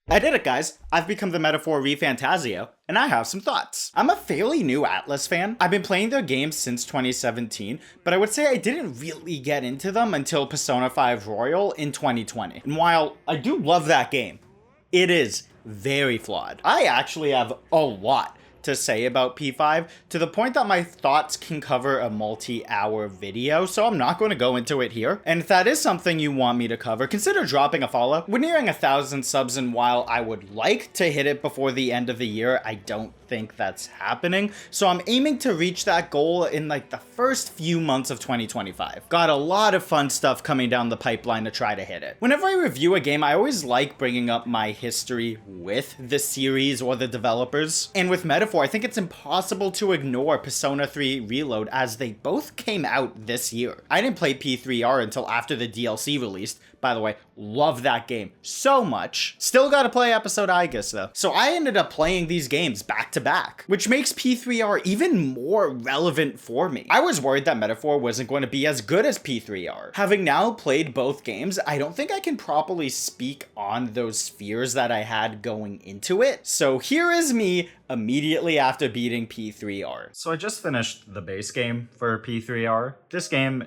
I did it, guys. I've become the metaphor ReFantazio, and I have some thoughts. I'm a fairly new Atlus fan. I've been playing their games since 2017, but I would say I didn't really get into them until Persona 5 Royal in 2020. And while I do love that game, it is very flawed. I actually have a lot to say about P5 to the point that my thoughts can cover a multi-hour video, so I'm not going to go into it here. And if that is something you want me to cover, consider dropping a follow. We're nearing 1,000 subs, and while I would like to hit it before the end of the year, I don't think that's happening. So I'm aiming to reach that goal in like the first few months of 2025. Got a lot of fun stuff coming down the pipeline to try to hit it. Whenever I review a game, I always like bringing up my history with the series or the developers. And with Metaphor, I think it's impossible to ignore Persona 3 Reload, as they both came out this year. I didn't play P3R until after the DLC released. By the way, love that game so much. Still gotta play Episode Igus though. So I ended up playing these games back to back, which makes P3R even more relevant for me. I was worried that Metaphor wasn't going to be as good as P3R. Having now played both games, I don't think I can properly speak on those fears that I had going into it. So here is me immediately after beating P3R. So I just finished the base game for P3R. This game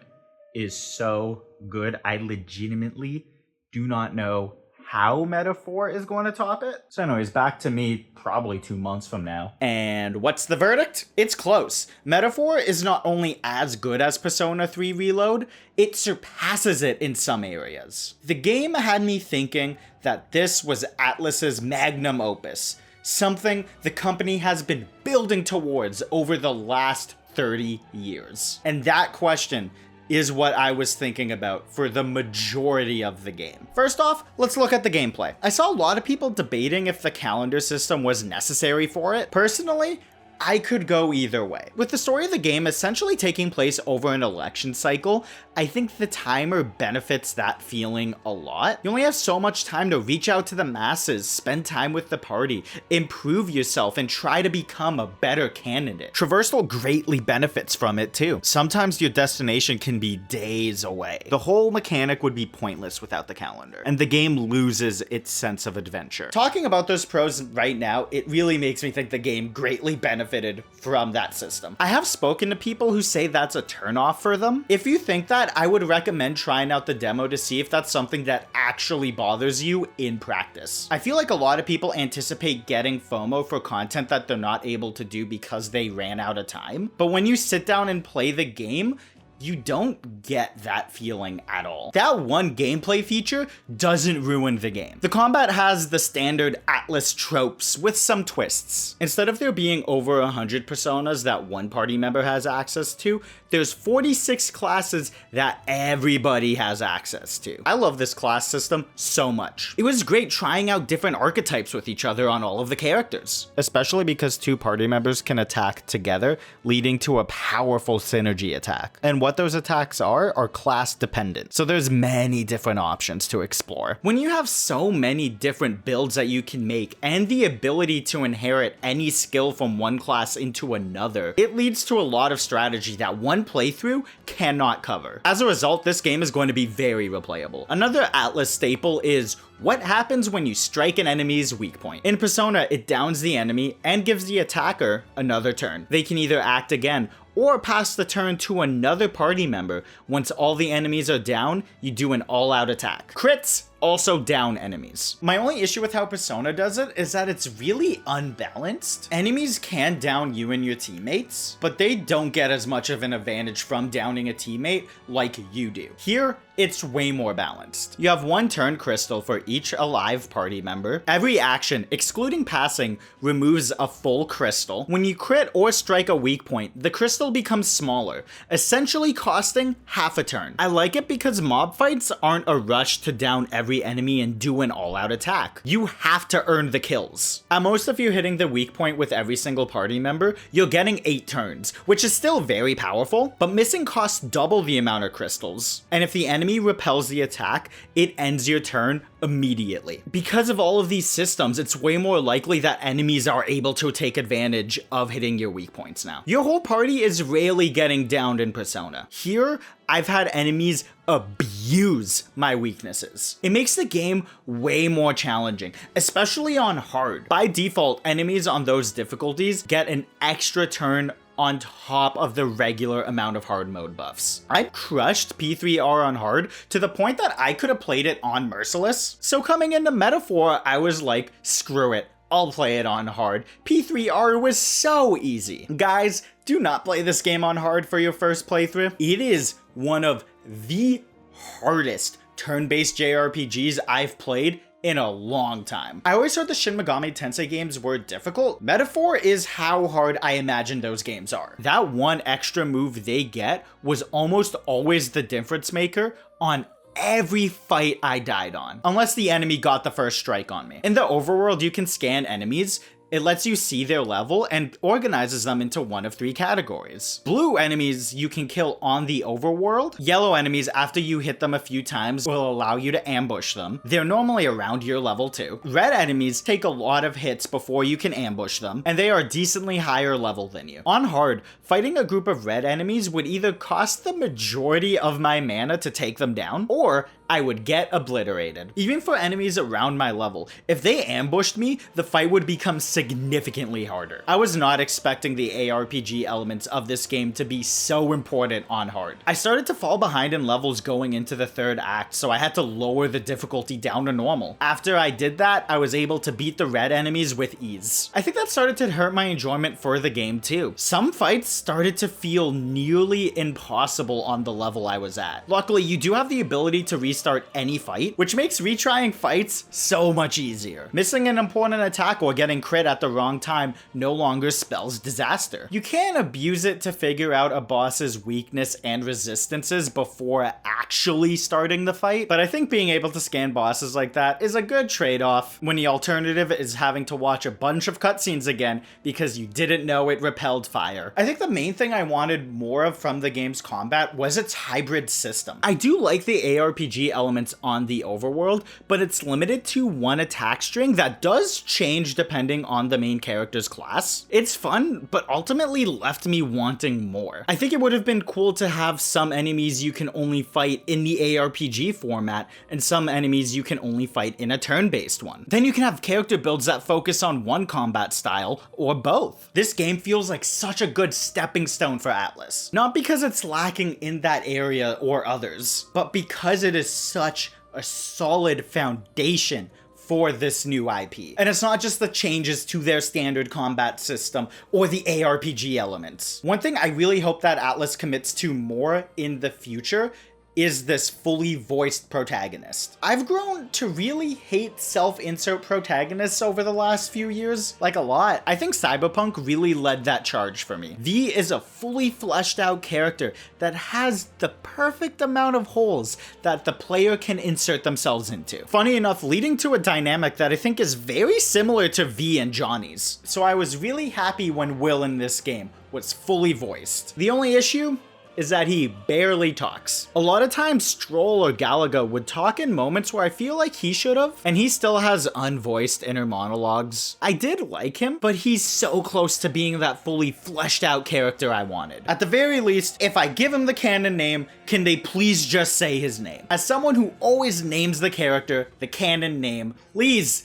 is so good. I legitimately do not know how Metaphor is going to top it. So anyways, back to me probably 2 months from now. And what's the verdict? It's close. Metaphor is not only as good as Persona 3 Reload, it surpasses it in some areas. The game had me thinking that this was Atlus's Magnum Opus, something the company has been building towards over the last 30 years. And that question is what I was thinking about for the majority of the game. First off, let's look at the gameplay. I saw a lot of people debating if the calendar system was necessary for it. Personally, I could go either way. With the story of the game essentially taking place over an election cycle, I think the timer benefits that feeling a lot. You only have so much time to reach out to the masses, spend time with the party, improve yourself, and try to become a better candidate. Traversal greatly benefits from it too. Sometimes your destination can be days away. The whole mechanic would be pointless without the calendar, and the game loses its sense of adventure. Talking about those pros right now, it really makes me think the game greatly benefited from that system. I have spoken to people who say that's a turnoff for them. If you think that, I would recommend trying out the demo to see if that's something that actually bothers you in practice. I feel like a lot of people anticipate getting FOMO for content that they're not able to do because they ran out of time. But when you sit down and play the game, you don't get that feeling at all. That one gameplay feature doesn't ruin the game. The combat has the standard Atlus tropes with some twists. Instead of there being over 100 personas that one party member has access to, there's 46 classes that everybody has access to. I love this class system so much. It was great trying out different archetypes with each other on all of the characters, especially because two party members can attack together, leading to a powerful synergy attack. And what those attacks are class dependent. So there's many different options to explore. When you have so many different builds that you can make and the ability to inherit any skill from one class into another, it leads to a lot of strategy that one playthrough cannot cover. As a result, this game is going to be very replayable. Another Atlus staple is what happens when you strike an enemy's weak point. In Persona, it downs the enemy and gives the attacker another turn. They can either act again or pass the turn to another party member. Once all the enemies are down, you do an all-out attack. Crits also down enemies. My only issue with how Persona does it is that it's really unbalanced. Enemies can down you and your teammates, but they don't get as much of an advantage from downing a teammate like you do. Here, it's way more balanced. You have one turn crystal for each alive party member. Every action, excluding passing, removes a full crystal. When you crit or strike a weak point, the crystal becomes smaller, essentially costing half a turn. I like it because mob fights aren't a rush to down every enemy and do an all-out attack. You have to earn the kills. At most of you hitting the weak point with every single party member, you're getting 8 turns, which is still very powerful, but missing costs double the amount of crystals. And if the enemy repels the attack, it ends your turn immediately. Because of all of these systems, it's way more likely that enemies are able to take advantage of hitting your weak points now. Your whole party is rarely getting downed in Persona. Here, I've had enemies abuse my weaknesses. It makes the game way more challenging, especially on hard. By default, enemies on those difficulties get an extra turn on top of the regular amount of hard mode buffs. I crushed P3R on hard to the point that I could have played it on Merciless. So coming into Metaphor, I was like, screw it, I'll play it on hard. P3R was so easy. Guys, do not play this game on hard for your first playthrough. It is one of the hardest turn-based JRPGs I've played in a long time. I always heard the Shin Megami Tensei games were difficult. Metaphor is how hard I imagine those games are. That one extra move they get was almost always the difference maker on every fight I died on, unless the enemy got the first strike on me. In the overworld, you can scan enemies. It lets you see their level and organizes them into one of 3 categories. Blue enemies you can kill on the overworld. Yellow enemies, after you hit them a few times, will allow you to ambush them. They're normally around your level too. Red enemies take a lot of hits before you can ambush them, and they are decently higher level than you. On hard, fighting a group of red enemies would either cost the majority of my mana to take them down, or I would get obliterated. Even for enemies around my level, if they ambushed me, the fight would become significantly harder. I was not expecting the ARPG elements of this game to be so important on hard. I started to fall behind in levels going into the 3rd act, so I had to lower the difficulty down to normal. After I did that, I was able to beat the red enemies with ease. I think that started to hurt my enjoyment for the game too. Some fights started to feel nearly impossible on the level I was at. Luckily, you do have the ability to restart any fight, which makes retrying fights so much easier. Missing an important attack or getting crit at the wrong time no longer spells disaster. You can abuse it to figure out a boss's weakness and resistances before actually starting the fight, but I think being able to scan bosses like that is a good trade-off when the alternative is having to watch a bunch of cutscenes again because you didn't know it repelled fire. I think the main thing I wanted more of from the game's combat was its hybrid system. I do like the ARPG elements on the overworld, but it's limited to one attack string that does change depending on the main character's class. It's fun, but ultimately left me wanting more. I think it would have been cool to have some enemies you can only fight in the ARPG format, and some enemies you can only fight in a turn-based one. Then you can have character builds that focus on one combat style, or both. This game feels like such a good stepping stone for Atlus. Not because it's lacking in that area or others, but because it is such a solid foundation for this new IP. And it's not just the changes to their standard combat system or the ARPG elements. One thing I really hope that Atlus commits to more in the future is this fully voiced protagonist. I've grown to really hate self-insert protagonists over the last few years, like a lot. I think Cyberpunk really led that charge for me. V is a fully fleshed out character that has the perfect amount of holes that the player can insert themselves into. Funny enough, leading to a dynamic that I think is very similar to V and Johnny's. So I was really happy when Will in this game was fully voiced. The only issue is that he barely talks. A lot of times Stroll or Galaga would talk in moments where I feel like he should have, and he still has unvoiced inner monologues. I did like him, but he's so close to being that fully fleshed out character I wanted. At the very least, if I give him the canon name, can they please just say his name? As someone who always names the character the canon name, please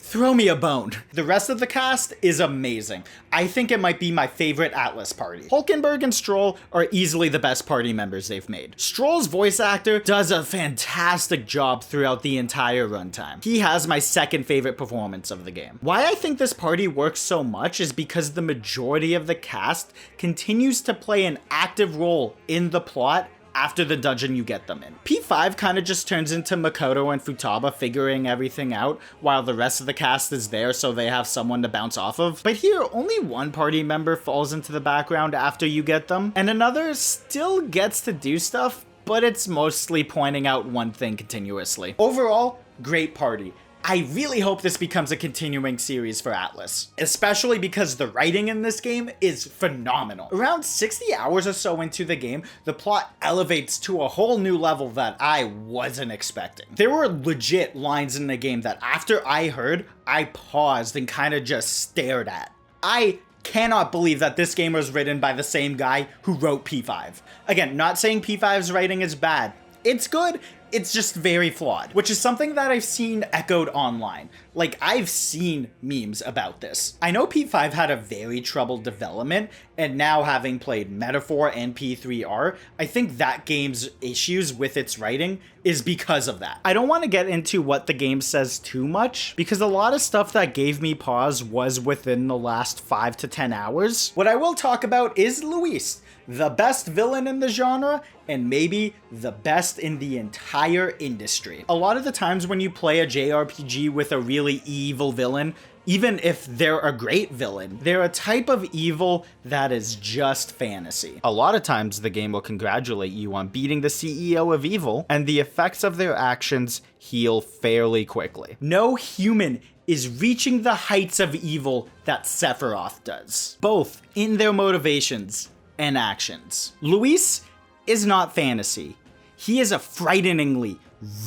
throw me a bone. The rest of the cast is amazing. I think it might be my favorite Atlus party. Hulkenberg and Stroll are easily the best party members they've made. Stroll's voice actor does a fantastic job throughout the entire runtime. He has my second favorite performance of the game. Why I think this party works so much is because the majority of the cast continues to play an active role in the plot after the dungeon you get them in. P5 kind of just turns into Makoto and Futaba figuring everything out while the rest of the cast is there so they have someone to bounce off of. But here, only one party member falls into the background after you get them, and another still gets to do stuff, but it's mostly pointing out one thing continuously. Overall, great party. I really hope this becomes a continuing series for Atlus, especially because the writing in this game is phenomenal. Around 60 hours or so into the game, the plot elevates to a whole new level that I wasn't expecting. There were legit lines in the game that after I heard, I paused and kind of just stared at. I cannot believe that this game was written by the same guy who wrote P5. Again, not saying P5's writing is bad. It's good. It's just very flawed, which is something that I've seen echoed online. Like, I've seen memes about this. I know P5 had a very troubled development, and now having played Metaphor and P3R, I think that game's issues with its writing is because of that. I don't want to get into what the game says too much, because a lot of stuff that gave me pause was within the last 5 to 10 hours. What I will talk about is Luis, the best villain in the genre, and maybe the best in the entire industry. A lot of the times when you play a JRPG with a really evil villain, even if they're a great villain, they're a type of evil that is just fantasy. A lot of times the game will congratulate you on beating the CEO of evil, and the effects of their actions heal fairly quickly. No human is reaching the heights of evil that Sephiroth does, both in their motivations and actions. Luis is not fantasy. He is a frighteningly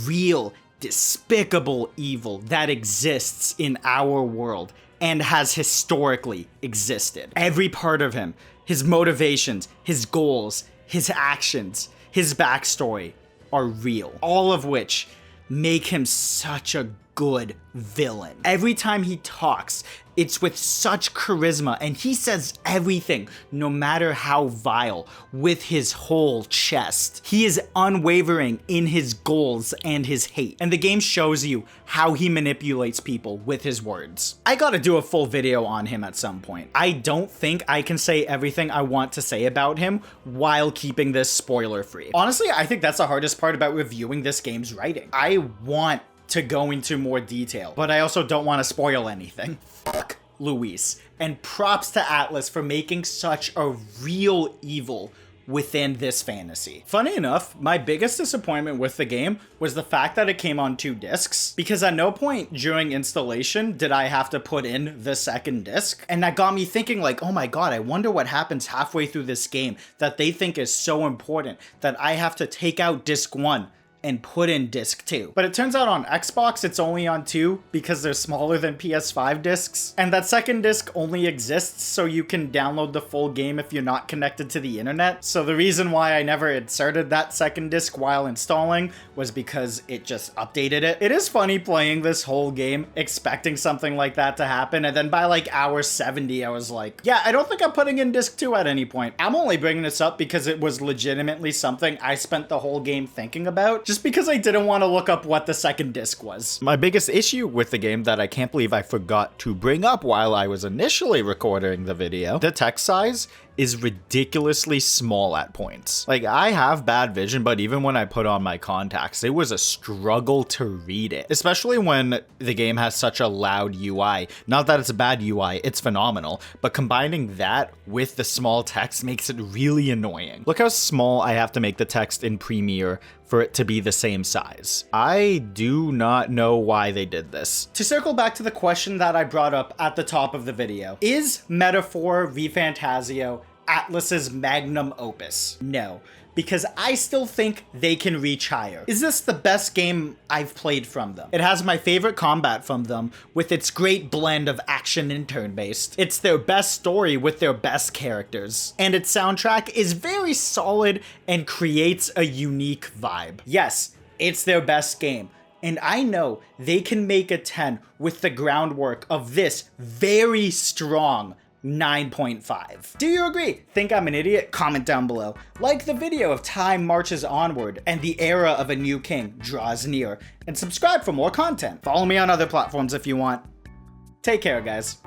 real, despicable evil that exists in our world and has historically existed. Every part of him, his motivations, his goals, his actions, his backstory are real, all of which make him such a good villain. Every time he talks, it's with such charisma, and he says everything, no matter how vile, with his whole chest. He is unwavering in his goals and his hate, and the game shows you how he manipulates people with his words. I gotta do a full video on him at some point. I don't think I can say everything I want to say about him while keeping this spoiler free. Honestly, I think that's the hardest part about reviewing this game's writing. I want to go into more detail, but I also don't want to spoil anything. Fuck Luis, and props to Atlus for making such a real evil within this fantasy. Funny enough, my biggest disappointment with the game was the fact that it came on 2 discs, because at no point during installation did I have to put in the second disc, and that got me thinking like, oh my god, I wonder what happens halfway through this game that they think is so important that I have to take out disc 1 and put in disc 2. But it turns out on Xbox it's only on 2 because they're smaller than PS5 discs, and that second disc only exists so you can download the full game if you're not connected to the internet. So the reason why I never inserted that second disc while installing was because it just updated it. It is funny playing this whole game expecting something like that to happen, and then by like hour 70 I was like, yeah, I don't think I'm putting in disc 2 at any point. I'm only bringing this up because it was legitimately something I spent the whole game thinking about, just because I didn't want to look up what the second disc was. My biggest issue with the game that I can't believe I forgot to bring up while I was initially recording the video, the text size is ridiculously small at points. Like, I have bad vision, but even when I put on my contacts, it was a struggle to read it, especially when the game has such a loud UI. Not that it's a bad UI, it's phenomenal, but combining that with the small text makes it really annoying. Look how small I have to make the text in Premiere for it to be the same size. I do not know why they did this. To circle back to the question that I brought up at the top of the video, is Metaphor ReFantazio Atlus's magnum opus? No, because I still think they can reach higher. Is this the best game I've played from them? It has my favorite combat from them, with its great blend of action and turn-based. It's their best story with their best characters. And its soundtrack is very solid and creates a unique vibe. Yes, it's their best game. And I know they can make a 10 with the groundwork of this very strong 9.5. Do you agree? Think I'm an idiot? Comment down below. Like the video if time marches onward and the era of a new king draws near. And subscribe for more content. Follow me on other platforms if you want. Take care, guys.